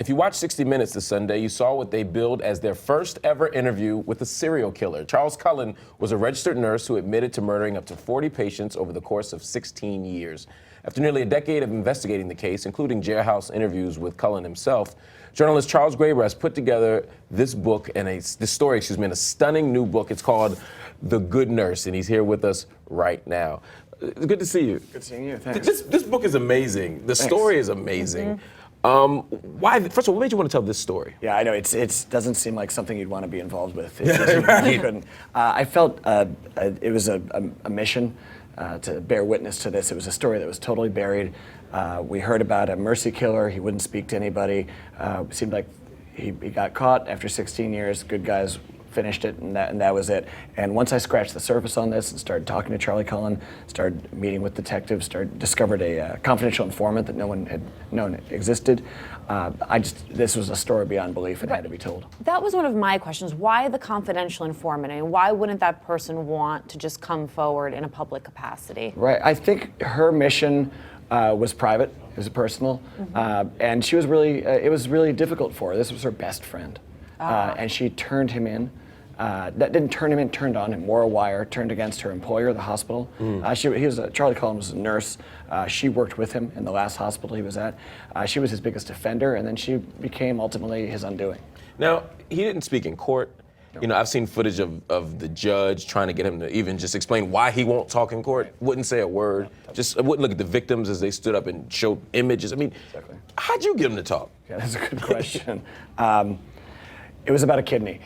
If you watched 60 Minutes this Sunday, you saw what they billed as their first ever interview with a serial killer. Charles Cullen was a registered nurse who admitted to murdering up to 40 patients over the course of 16 years. After nearly a decade of investigating the case, including jailhouse interviews with Cullen himself, journalist Charles Graber has put together this book and this story, in a stunning new book. It's called The Good Nurse, and he's here with us right now. Good to see you. Good seeing you, thanks. This book is amazing. The story is amazing. Why? First of all, what made you want to tell this story? Yeah, I know it doesn't seem like something you'd want to be involved with. I felt it was a mission to bear witness to this. It was a story that was totally buried. We heard about a mercy killer. He wouldn't speak to anybody. It seemed like he got caught after 16 years. Good guys finished it, and that was it. And once I scratched the surface on this and started talking to Charlie Cullen, started meeting with detectives, discovered a confidential informant that no one had known existed. This was a story beyond belief and had to be told. That was one of my questions. Why the confidential informant? I mean, why wouldn't that person want to just come forward in a public capacity? Right. I think her mission was private. It was personal, and she was really. It was really difficult for her. This was her best friend, and she turned him in. That didn't turn him in, turned on him, wore a wire, turned against her employer, the hospital. Charlie Cullen was a nurse. She worked with him in the last hospital he was at. She was his biggest offender, and then she became ultimately his undoing. Now, he didn't speak in court. No. You know, I've seen footage of the judge trying to get him to even just explain why he won't talk in court. Wouldn't say a word. Just wouldn't look at the victims as they stood up and showed images. I mean, how'd you get him to talk? Yeah, that's a good question. It was about a kidney.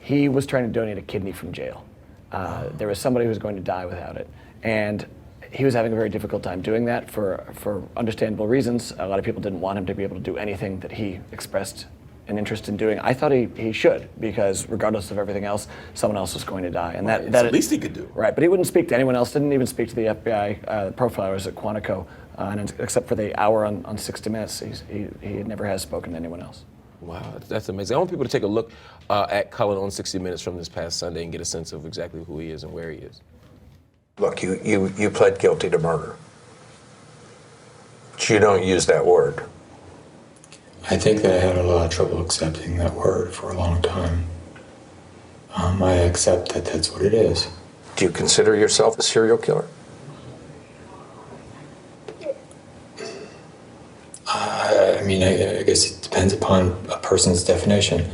He was trying to donate a kidney from jail. There was somebody who was going to die without it. And he was having a very difficult time doing that for understandable reasons. A lot of people didn't want him to be able to do anything that he expressed an interest in doing. I thought he should, because regardless of everything else, someone else was going to die. And that's that at least he could do. Right, but he wouldn't speak to anyone else, didn't even speak to the FBI profilers at Quantico, and except for the hour on 60 Minutes, he never has spoken to anyone else. Wow, that's amazing. I want people to take a look at Cullen on 60 Minutes from this past Sunday and get a sense of exactly who he is and where he is. Look, you pled guilty to murder. But you don't use that word. I think that I had a lot of trouble accepting that word for a long time. I accept that that's what it is. Do you consider yourself a serial killer? I mean, I guess it depends upon a person's definition.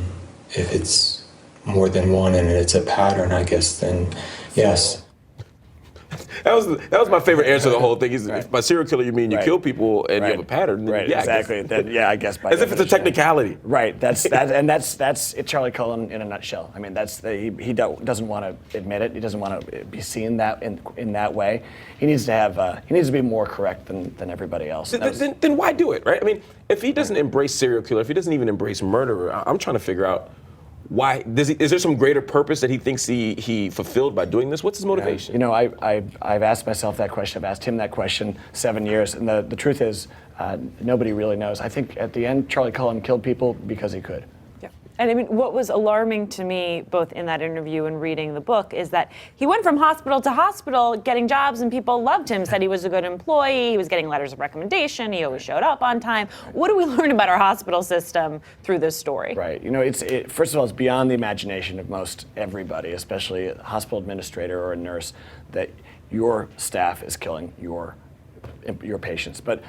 If it's more than one and it's a pattern, I guess, then yes. That was my favorite answer to the whole thing. If by serial killer you mean you kill people and you have a pattern. Then right, yeah, exactly. I guess by as if it's a technicality. Right. That's it, Charlie Cullen in a nutshell. I mean, he doesn't want to admit it. He doesn't want to be seen that in that way. He needs to be more correct than everybody else. Then why do it, right? I mean, if he doesn't embrace serial killer, if he doesn't even embrace murderer, I'm trying to figure out why. Is there some greater purpose that he thinks he fulfilled by doing this? What's his motivation? You know, I've asked myself that question. I've asked him that question 7 years, and the truth is, nobody really knows. I think at the end, Charlie Cullen killed people because he could. Yeah. And I mean, what was alarming to me, both in that interview and reading the book, is that he went from hospital to hospital getting jobs, and people loved him, said he was a good employee, he was getting letters of recommendation, he always showed up on time. What do we learn about our hospital system through this story? Right. You know, first of all, it's beyond the imagination of most everybody, especially a hospital administrator or a nurse, that your staff is killing your patients. But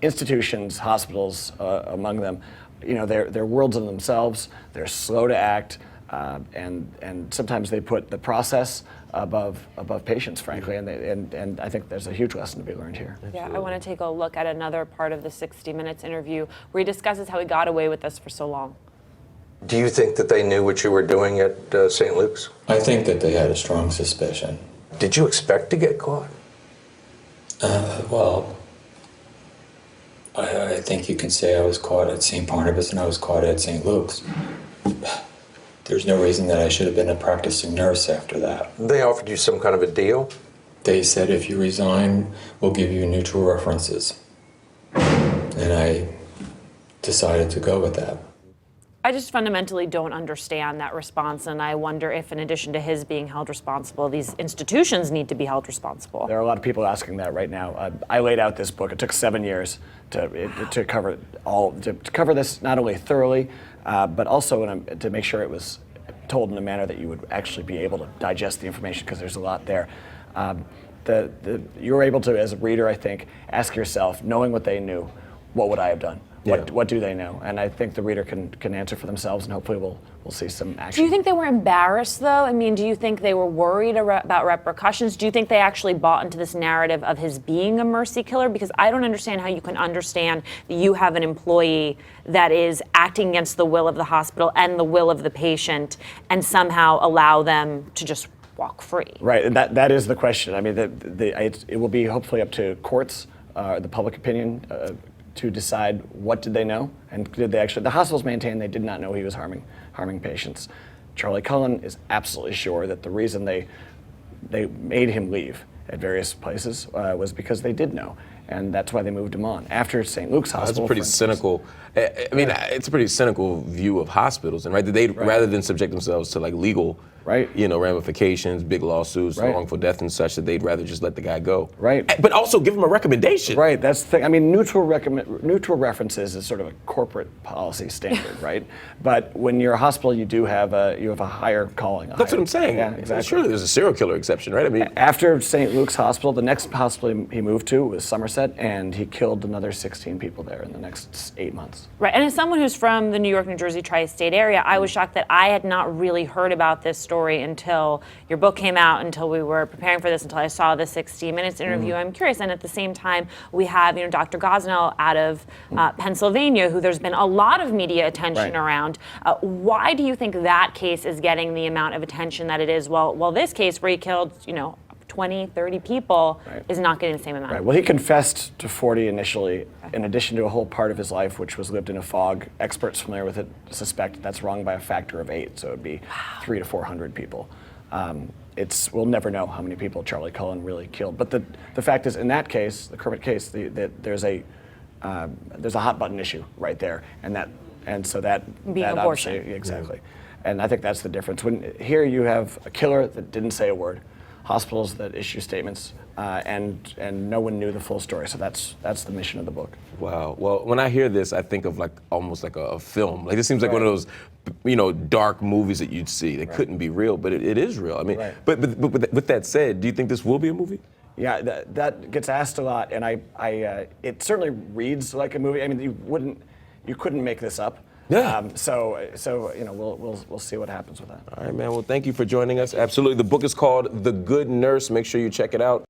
institutions, hospitals, among them, you know, they're worlds in themselves. They're slow to act, and sometimes they put the process above patients, frankly. And I think there's a huge lesson to be learned here. Yeah, I want to take a look at another part of the 60 Minutes interview where he discusses how he got away with this for so long. Do you think that they knew what you were doing at St. Luke's? I think that they had a strong suspicion. Did you expect to get caught? Well, I think you can say I was caught at St. Barnabas and I was caught at St. Luke's. There's no reason that I should have been a practicing nurse after that. They offered you some kind of a deal? They said, if you resign, we'll give you neutral references. And I decided to go with that. I just fundamentally don't understand that response, and I wonder if, in addition to his being held responsible, these institutions need to be held responsible. There are a lot of people asking that right now. I laid out this book. It took 7 years to cover this not only thoroughly, but also to make sure it was told in a manner that you would actually be able to digest the information, because there's a lot there. You're able to, as a reader, I think, ask yourself, knowing what they knew, what would I have done? What do they know? And I think the reader can answer for themselves, and hopefully we'll see some action. Do you think they were embarrassed, though? I mean, do you think they were worried about repercussions? Do you think they actually bought into this narrative of his being a mercy killer? Because I don't understand how you can understand that you have an employee that is acting against the will of the hospital and the will of the patient, and somehow allow them to just walk free. Right, and that is the question. I mean, it will be hopefully up to courts, the public opinion, to decide what did they know, and did they actually. The hospitals maintain they did not know he was harming patients. Charlie Cullen is absolutely sure that the reason they made him leave at various places was because they did know, and that's why they moved him on after St. Luke's Hospital. That's a pretty cynical. I mean, it's a pretty cynical view of hospitals, and rather than subject themselves to like legal, ramifications, big lawsuits, wrongful death and such, that they'd rather just let the guy go. Right. But also give him a recommendation. Right. That's the thing. I mean, neutral references is sort of a corporate policy standard, right? But when you're a hospital, you have a higher calling. That's what I'm saying. Yeah, exactly. Surely there's a serial killer exception, right? I mean, after St. Luke's Hospital, the next hospital he moved to was Somerset, and he killed another 16 people there in the next 8 months. Right, and as someone who's from the New York, New Jersey tri-state area, I was shocked that I had not really heard about this story until your book came out, until we were preparing for this, until I saw the 60 Minutes interview. I'm curious, and at the same time, we have Dr. Gosnell out of Pennsylvania, who there's been a lot of media attention around. Why do you think that case is getting the amount of attention that it is? Well, this case where he killed, 20, 30 people is not getting the same amount. Right. Well, he confessed to 40 initially, in addition to a whole part of his life which was lived in a fog. Experts familiar with it suspect that's wrong by a factor of 8, so it'd be 300 to 400 people. We'll never know how many people Charlie Cullen really killed. But the fact is, in that case, the Kermit case, there's a hot button issue right there, and so that being that abortion. Obviously, exactly. And I think that's the difference. When here you have a killer that didn't say a word, hospitals that issue statements, and no one knew the full story. So that's the mission of the book. wow. Well, when I hear this, I think of almost like a film. Like this seems like one of those, dark movies that you'd see that couldn't be real, but it is real. I mean, but with that said, do you think this will be a movie? Yeah, that gets asked a lot, and it certainly reads like a movie. I mean, you couldn't make this up. Yeah. We'll see what happens with that. All right, man. Well, thank you for joining us. Absolutely. The book is called The Good Nurse. Make sure you check it out.